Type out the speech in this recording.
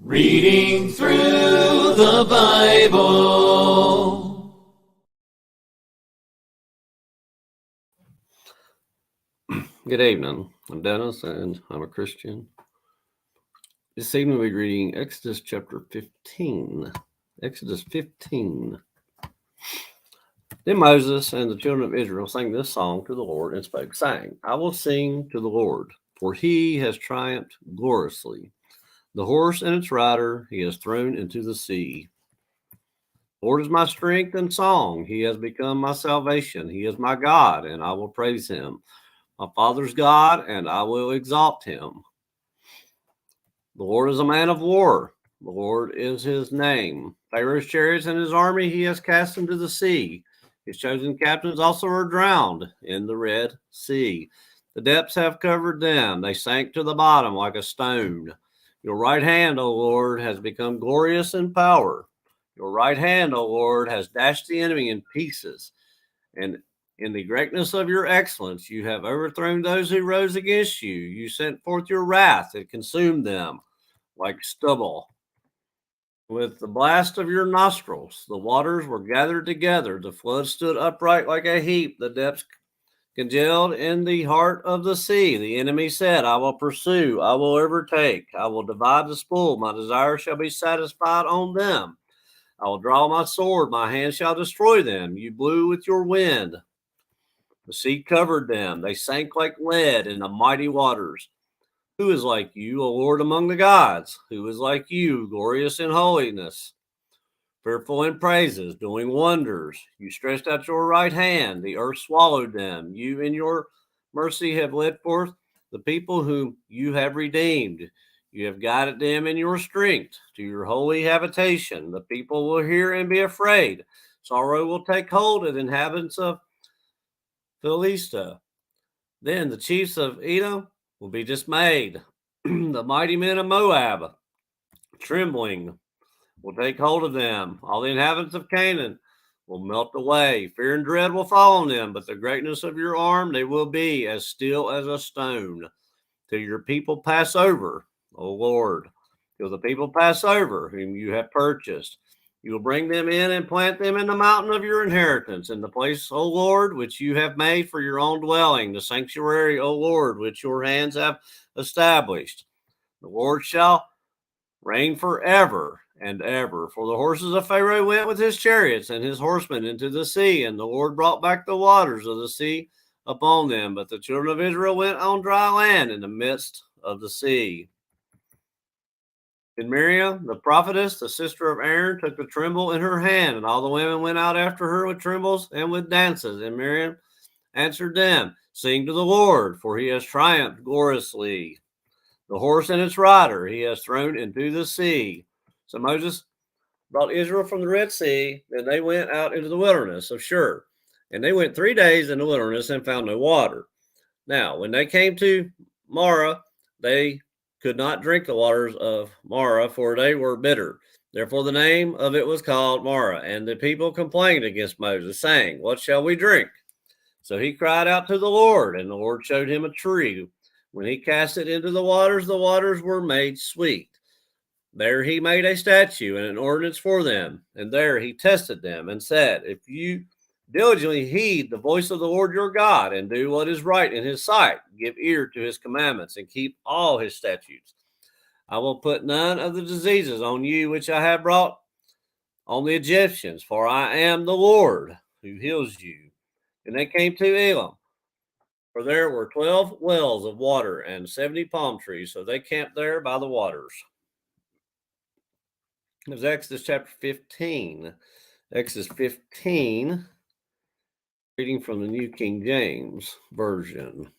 Reading through the Bible. Good evening. I'm Dennis, and I'm a Christian. This evening we'll be reading Exodus chapter 15. Exodus 15. Then Moses and the children of Israel sang this song to the Lord and spoke, saying, I will sing to the Lord, for he has triumphed gloriously. The horse and its rider he has thrown into the sea. The Lord is my strength and song. He has become my salvation. He is my God, and I will praise him. My father's God, and I will exalt him. The Lord is a man of war. The Lord is his name. Pharaoh's chariots and his army he has cast into the sea. His chosen captains also are drowned in the Red Sea. The depths have covered them. They sank to the bottom like a stone. Your right hand, O Lord, has become glorious in power. Your right hand, O Lord, has dashed the enemy in pieces. And in the greatness of your excellence, you have overthrown those who rose against you. You sent forth your wrath, it consumed them like stubble. With the blast of your nostrils, the waters were gathered together. The flood stood upright like a heap. The depths congealed in the heart of the sea. The enemy said, I will pursue, I will overtake, I will divide the spoil. My desire shall be satisfied on them. I will draw my sword, my hand shall destroy them. You blew with your wind. The sea covered them. They sank like lead in the mighty waters. Who is like you, O Lord, among the gods? Who is like you, glorious in holiness, fearful in praises, doing wonders? You stretched out your right hand. The earth swallowed them. You in your mercy have led forth the people whom you have redeemed. You have guided them in your strength to your holy habitation. The people will hear and be afraid. Sorrow will take hold of the inhabitants of Philistia. Then the chiefs of Edom will be dismayed. The mighty men of Moab, trembling, will take hold of them. All the inhabitants of Canaan will melt away. Fear and dread will fall on them, but the greatness of your arm, they will be as still as a stone. Till your people pass over, O Lord, till the people pass over whom you have purchased. You will bring them in and plant them in the mountain of your inheritance, in the place, O Lord, which you have made for your own dwelling, the sanctuary, O Lord, which your hands have established. The Lord shall reign forever and ever. For the horses of Pharaoh went with his chariots and his horsemen into the sea, and the Lord brought back the waters of the sea upon them. But the children of Israel went on dry land in the midst of the sea. And Miriam, the prophetess, the sister of Aaron, took the timbrel in her hand, and all the women went out after her with timbrels and with dances. And Miriam answered them, Sing to the Lord, for he has triumphed gloriously. The horse and its rider he has thrown into the sea. So Moses brought Israel from the Red Sea, and they went out into the wilderness of Shur. And they went 3 days in the wilderness and found no water. Now, when they came to Marah, they could not drink the waters of Marah, for they were bitter. Therefore, the name of it was called Marah. And the people complained against Moses, saying, What shall we drink? So he cried out to the Lord, and the Lord showed him a tree. When he cast it into the waters were made sweet. There he made a statute and an ordinance for them. And there he tested them and said, If you diligently heed the voice of the Lord your God and do what is right in his sight, give ear to his commandments and keep all his statutes, I will put none of the diseases on you which I have brought on the Egyptians, for I am the Lord who heals you. And they came to Elim, for there were 12 wells of water and 70 palm trees, so they camped there by the waters. It was Exodus chapter 15. Exodus 15, reading from the New King James Version.